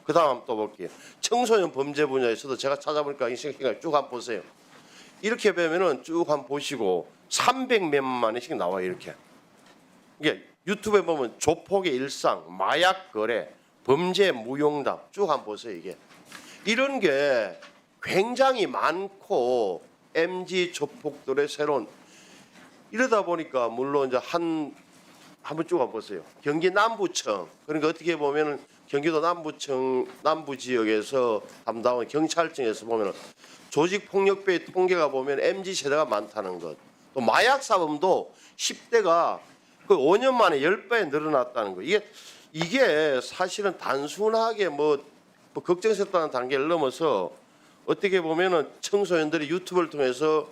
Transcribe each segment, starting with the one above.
그 다음 또 볼게요. 청소년 범죄 분야에서도 제가 찾아보니까 이 생각이 쭉 한번 보세요. 이렇게 보면은 쭉 한번 보시고 300몇만 원씩 나와요. 이렇게. 이게 유튜브에 보면 조폭의 일상, 마약 거래, 범죄 무용담 쭉 한번 보세요. 이게 이런 게 굉장히 많고 MZ 조폭들의 새로운 이러다 보니까 물론 이제 한번 쭉 한번 보세요. 경기 남부청 그러니까 어떻게 보면은 경기도 남부청 남부 지역에서 담당한 경찰청에서 보면은 조직 폭력배의 통계가 보면 MZ 세대가 많다는 것. 또 마약 사범도 10대가 그 5년 만에 10배 늘어났다는 거. 이게 사실은 단순하게 뭐 걱정스럽다는 단계를 넘어서 어떻게 보면은 청소년들이 유튜브를 통해서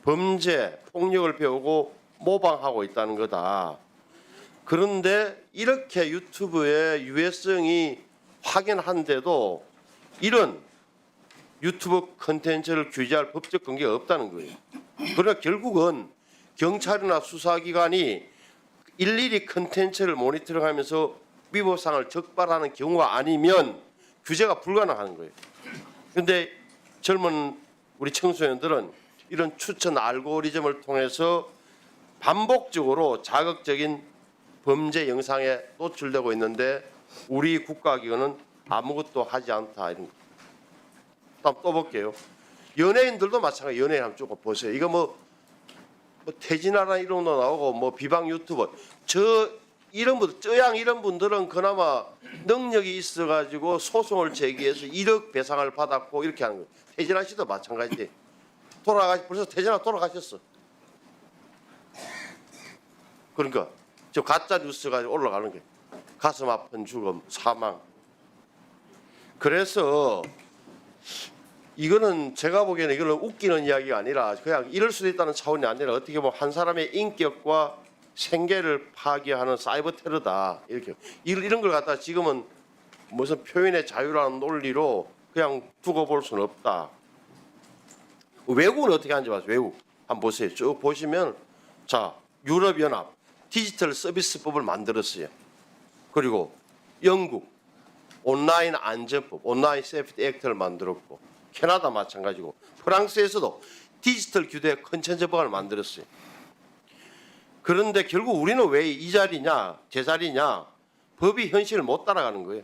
범죄, 폭력을 배우고 모방하고 있다는 거다. 그런데 이렇게 유튜브의 유해성이 확연한데도 이런 유튜브 컨텐츠를 규제할 법적 근거가 없다는 거예요. 그러나 결국은 경찰이나 수사기관이 일일이 컨텐츠를 모니터링하면서 위법사항을 적발하는 경우가 아니면 규제가 불가능한 거예요. 그런데 젊은 우리 청소년들은 이런 추천 알고리즘을 통해서 반복적으로 자극적인 범죄 영상에 노출되고 있는데 우리 국가기관은 아무것도 하지 않다 이런 거. 다음 또 볼게요. 연예인들도 마찬가지. 연예인 한번 쭉 보세요. 이거 뭐 태진아나 이런 거 나오고 뭐 비방 유튜버 이런 분들 쩌양 이런 분들은 그나마 능력이 있어가지고 소송을 제기해서 1억 배상을 받았고 이렇게 하는 거예요. 태진아 씨도 마찬가지. 벌써 태진아 돌아가셨어. 그러니까 저 가짜 뉴스가 올라가는 거예요. 가슴 아픈 죽음, 사망. 그래서 이거는 제가 보기에는 이거는 웃기는 이야기가 아니라 그냥 이럴 수도 있다는 차원이 아니라 어떻게 보면 한 사람의 인격과 생계를 파괴하는 사이버 테러다. 이렇게 이런 걸 갖다 지금은 무슨 표현의 자유라는 논리로 그냥 두고 볼 수는 없다. 외국은 어떻게 하는지 봐요. 외국 한번 보세요. 쭉 보시면 자 유럽연합 디지털 서비스법을 만들었어요. 그리고 영국 온라인 안전법, 온라인 세이프티 액트를 만들었고 캐나다 마찬가지고 프랑스에서도 디지털 규제 컨텐츠 법안을 만들었어요. 그런데 결국 우리는 왜 이 자리냐, 제자리냐, 법이 현실을 못 따라가는 거예요.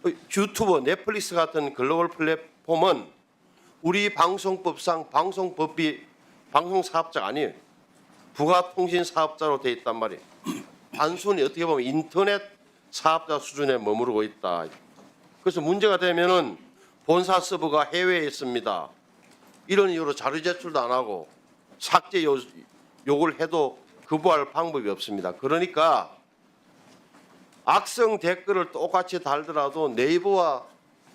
유튜버, 넷플릭스 같은 글로벌 플랫폼은 우리 방송법상 방송법이 방송사업자가 아니에요. 부가통신사업자로 돼 있단 말이에요. 단순히 어떻게 보면 인터넷 사업자 수준에 머무르고 있다. 그래서 문제가 되면은 본사 서버가 해외에 있습니다. 이런 이유로 자료 제출도 안 하고 삭제 요구를 해도 거부할 방법이 없습니다. 그러니까 악성 댓글을 똑같이 달더라도 네이버와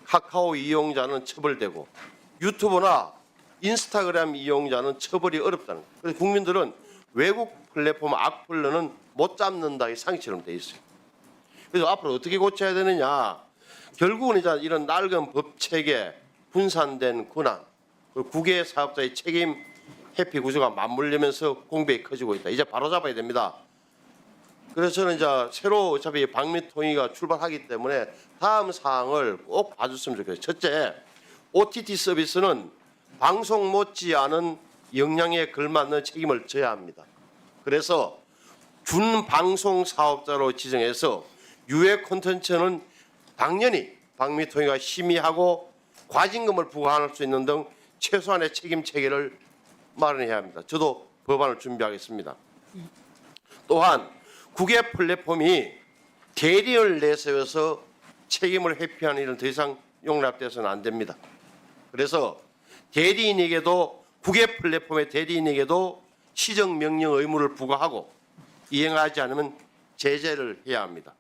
카카오 이용자는 처벌되고 유튜브나 인스타그램 이용자는 처벌이 어렵다는 거예요. 그래서 국민들은 외국 플랫폼 악플러는 못 잡는다 이 상식처럼 돼 있어요. 그래서 앞으로 어떻게 고쳐야 되느냐? 결국은 이제 이런 낡은 법 체계, 분산된 권한, 그리고 국외 사업자의 책임 회피 구조가 맞물리면서 공백이 커지고 있다. 이제 바로 잡아야 됩니다. 그래서 저는 이제 새로 어차피 방미통일가 출발하기 때문에 다음 사항을 꼭 봐줬으면 좋겠어요. 첫째, OTT 서비스는 방송 못지않은 역량에 걸맞는 책임을 져야 합니다. 그래서 준방송 사업자로 지정해서 유해 콘텐츠는 당연히 방미통일가 심의하고 과징금을 부과할 수 있는 등 최소한의 책임 체계를 마련해야 합니다. 저도 법안을 준비하겠습니다. 또한 국외 플랫폼이 대리를 내세워서 책임을 회피하는 일은 더 이상 용납돼서는 안 됩니다. 그래서 대리인에게도 국외 플랫폼의 대리인에게도 시정 명령 의무를 부과하고 이행하지 않으면 제재를 해야 합니다.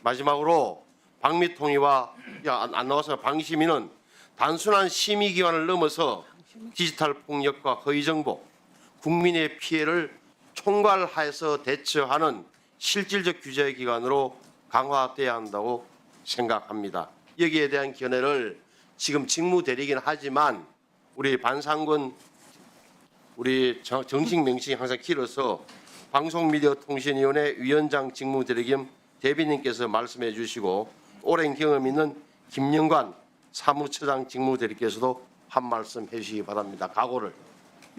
마지막으로 방미통일과 안 나와서 방심위는 단순한 심의기관을 넘어서 디지털 폭력과 허위정보, 국민의 피해를 총괄해서 대처하는 실질적 규제 기관으로 강화돼야 한다고 생각합니다. 여기에 대한 견해를 지금 직무대리이긴 하지만 우리 반상권 우리 정식 명칭이 항상 길어서 방송미디어통신위원회 위원장 직무대리 겸 대변인께서 말씀해 주시고 오랜 경험 있는 김영관 사무처장 직무대리께서도 한 말씀 해주시기 바랍니다. 각오를.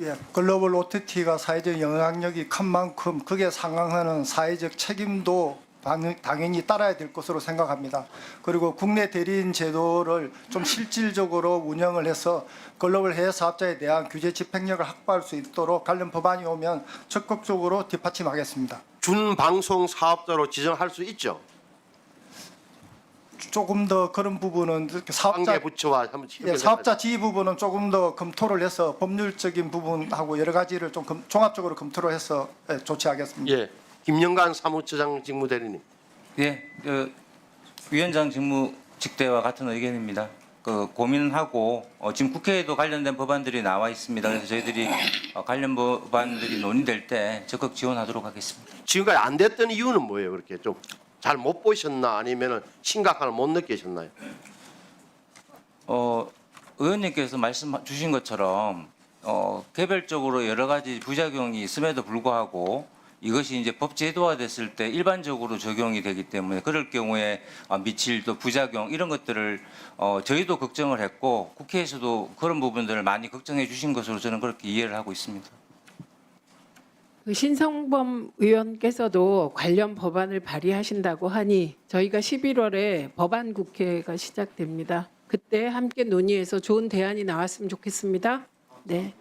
예, 글로벌 OTT가 사회적 영향력이 큰 만큼 그게 상응하는 사회적 책임도 당연히 따라야 될 것으로 생각합니다. 그리고 국내 대리인 제도를 좀 실질적으로 운영을 해서 글로벌 해외 사업자에 대한 규제 집행력을 확보할 수 있도록 관련 법안이 오면 적극적으로 뒷받침하겠습니다. 준방송 사업자로 지정할 수 있죠. 조금 더 그런 부분은 사업자 관계 부처와 한번 예, 사업자 지위 부분은 조금 더 검토를 해서 법률적인 부분하고 여러 가지를 좀 종합적으로 검토를 해서 조치하겠습니다. 예, 김영관 사무처장 직무대리님. 예, 위원장 직무직대와 같은 의견입니다. 고민하고 지금 국회에도 관련된 법안들이 나와 있습니다. 그래서 저희들이 관련 법안들이 논의될 때 적극 지원하도록 하겠습니다. 지금까지 안 됐던 이유는 뭐예요? 그렇게 좀 잘 못 보셨나 아니면 심각함을 못 느끼셨나요? 의원님께서 말씀 주신 것처럼 개별적으로 여러 가지 부작용이 있음에도 불구하고 이것이 이제 법 제도화됐을 때 일반적으로 적용이 되기 때문에 그럴 경우에 미칠 또 부작용 이런 것들을 저희도 걱정을 했고 국회에서도 그런 부분들을 많이 걱정해 주신 것으로 저는 그렇게 이해를 하고 있습니다. 신성범 의원께서도 관련 법안을 발의하신다고 하니 저희가 11월에 법안 국회가 시작됩니다. 그때 함께 논의해서 좋은 대안이 나왔으면 좋겠습니다. 네.